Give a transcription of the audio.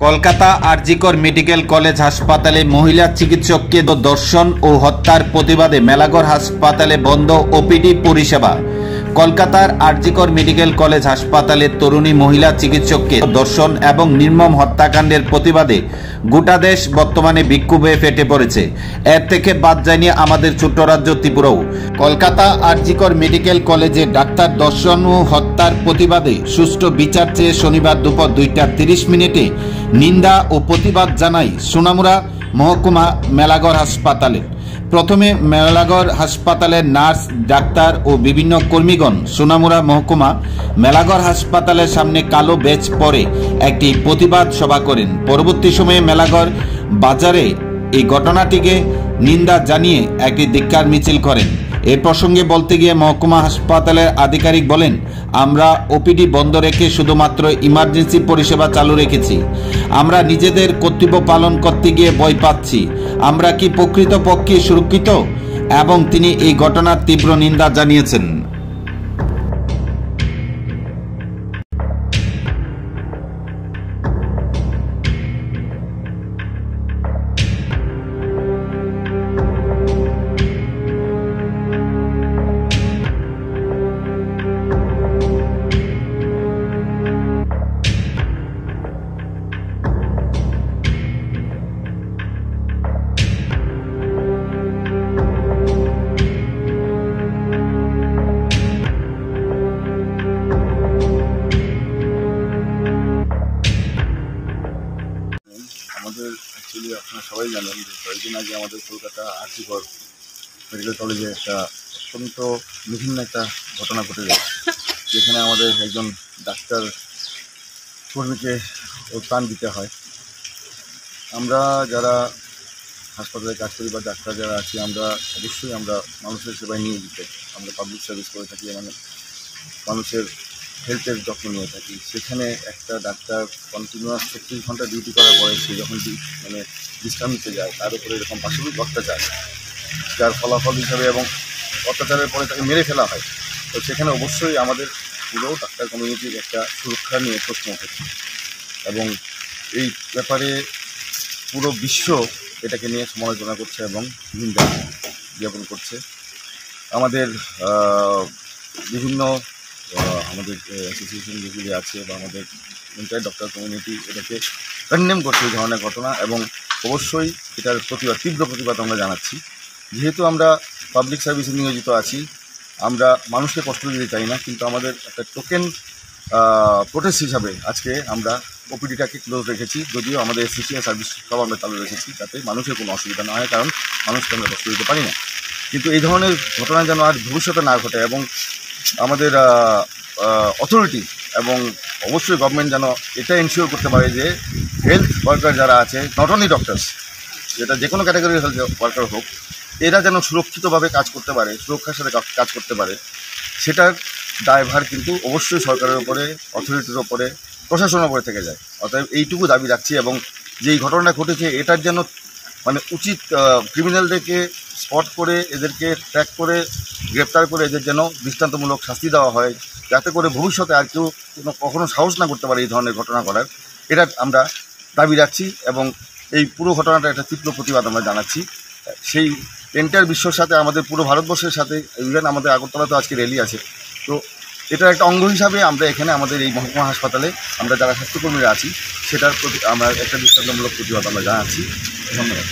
Kolkata RG Kar medical college হাসপাতালে মহিলা চিকিৎসককে ধর্ষণ ও হত্যার প্রতিবাদে মেলাঘর হাসপাতালে বন্ধ ওপিডি পরিষেবা। কলকাতার আরজিকর মেডিকেল কলেজ হাসপাতালে তরুণী মহিলা চিকিৎসককে ধর্ষণ এবং নির্মম হত্যাকাণ্ডের প্রতিবাদে গোটা দেশ বর্তমানে বিক্ষোভে ফেটে পড়েছে। এর থেকে বাদ যায়নি আমাদের ছোট্ট রাজ্য ত্রিপুরাও। কলকাতা আরজিকর মেডিকেল কলেজে ডাক্তার ধর্ষণ ও হত্যার প্রতিবাদে সুষ্ঠু বিচার চেয়ে শনিবার দুপুর 2:30 নিন্দা ও প্রতিবাদ জানায় সোনামুড়া মহকুমা মেলাঘর হাসপাতালে। প্রথমে মেলাঘর হাসপাতালের নার্স, ডাক্তার ও বিভিন্ন কর্মীগণ সোনামুড়া মহকুমা মেলাঘর হাসপাতালের সামনে কালো ব্যাজ পরে একটি প্রতিবাদ সভা করেন। পরবর্তী সময়ে মেলাঘর বাজারে এই ঘটনাটিকে নিন্দা জানিয়ে একটি ধিক্কার মিছিল করেন। এ প্রসঙ্গে বলতে গিয়ে মহকুমা হাসপাতালের আধিকারিক বলেন, আমরা ওপিডি বন্ধ রেখে শুধুমাত্র ইমার্জেন্সি পরিষেবা চালু রেখেছি। আমরা নিজেদের কর্তব্য পালন করতে গিয়ে ভয় পাচ্ছি। আমরা কি প্রকৃতপক্ষে সুরক্ষিত? এবং তিনি এই ঘটনার তীব্র নিন্দা জানিয়েছেন। আমাদের অ্যাকচুয়ালি আপনারা সবাই জানেন যে কয়েকদিন আগে আমাদের কলকাতা আরজিকর মেডিকেল কলেজে একটা অত্যন্ত বিভিন্ন একটা ঘটনা ঘটে যায়, যেখানে আমাদের একজন ডাক্তার কর্মীকে প্রাণ দিতে হয়। আমরা যারা হাসপাতালে কাজ করি বা ডাক্তার যারা আছি, আমরা অবশ্যই আমরা মানুষের সেবায় নিয়োজিত। আমরা পাবলিক সার্ভিস করে থাকি, মানে মানুষের হেলথের যত্ন নিয়ে থাকি। সেখানে একটা ডাক্তার কন্টিনিউয়াস 36 ঘন্টা ডিউটি করার পরে সে যখন বিশ্রাম নিতে যায়, তার উপরে এরকম পাশবিক অত্যাচার, যার ফলাফল হিসাবে এবং অত্যাচারের পরে তাকে মেরে ফেলা হয়, তো সেখানে অবশ্যই আমাদের পুরো ডাক্তার কমিউনিটির একটা সুরক্ষা নিয়ে প্রশ্ন উঠেছে এবং এই ব্যাপারে পুরো বিশ্ব এটাকে নিয়ে সমালোচনা করছে এবং নিন্দা জ্ঞাপন করছে। আমাদের বিভিন্ন আমাদের অ্যাসোসিয়েশন যেগুলি আছে বা আমাদের এন্টায়ার ডক্টর কমিউনিটি এটাকে কন্ডেম করছে এই ধরনের ঘটনা, এবং অবশ্যই এটার প্রতিবাদ, তীব্র প্রতিবাদ আমরা জানাচ্ছি। যেহেতু আমরা পাবলিক সার্ভিসে নিয়োজিত আছি, আমরা মানুষকে কষ্ট দিতে চাই না, কিন্তু আমাদের একটা টোকেন প্রোটেস্ট হিসাবে আজকে আমরা ওপিডিটাকে ক্লোজ রেখেছি। যদিও আমাদের এসিসিআর সার্ভিস সব আমরা চালু রেখেছি, যাতে মানুষের কোনো অসুবিধা না হয়, কারণ মানুষকে আমরা কষ্ট দিতে পারি না। কিন্তু এই ধরনের ঘটনা যেন আর ভবিষ্যতে না ঘটে, এবং আমাদের অথরিটি এবং অবশ্যই গভর্নমেন্ট যেন এটা এনশিওর করতে পারে যে হেলথ ওয়ার্কার যারা আছে, নট অনলি ডক্টরস, যেটা যে কোনো ক্যাটাগরির হেলথ ওয়ার্কার হোক, এরা যেন সুরক্ষিতভাবে কাজ করতে পারে, সুরক্ষার সাথে কাজ করতে পারে। সেটার দায়ভার কিন্তু অবশ্যই সরকারের উপরে, অথরিটির ওপরে, প্রশাসনের উপরে থেকে যায়। অতএব এইটুকু দাবি রাখছি, এবং যেই ঘটনাটা ঘটেছে এটার যেন মানে উচিত ক্রিমিনালদেরকে স্পট করে, এদেরকে ট্র্যাক করে গ্রেপ্তার করে এদের যেন দৃষ্টান্তমূলক শাস্তি দেওয়া হয়, যাতে করে ভবিষ্যতে আর কেউ কখনো সাহস না করতে পারে এই ধরনের ঘটনা করার। এটা আমরা দাবি রাখছি, এবং এই পুরো ঘটনাটা একটা তীব্র প্রতিবাদ আমরা জানাচ্ছি। সেই এন্টায়ার বিশ্বর সাথে, আমাদের পুরো ভারতবর্ষের সাথে, ইভেন আমাদের আগরতলাতেও আজকে র্যালি আছে। তো এটার একটা অঙ্গ হিসাবে আমরা এখানে আমাদের এই মহকুমা হাসপাতালে আমরা যারা স্বাস্থ্যকর্মীরা আছি, সেটার প্রতি আমরা একটা দৃষ্টান্তমূলক প্রতিবাদ আমরা জানাচ্ছি। ধন্যবাদ।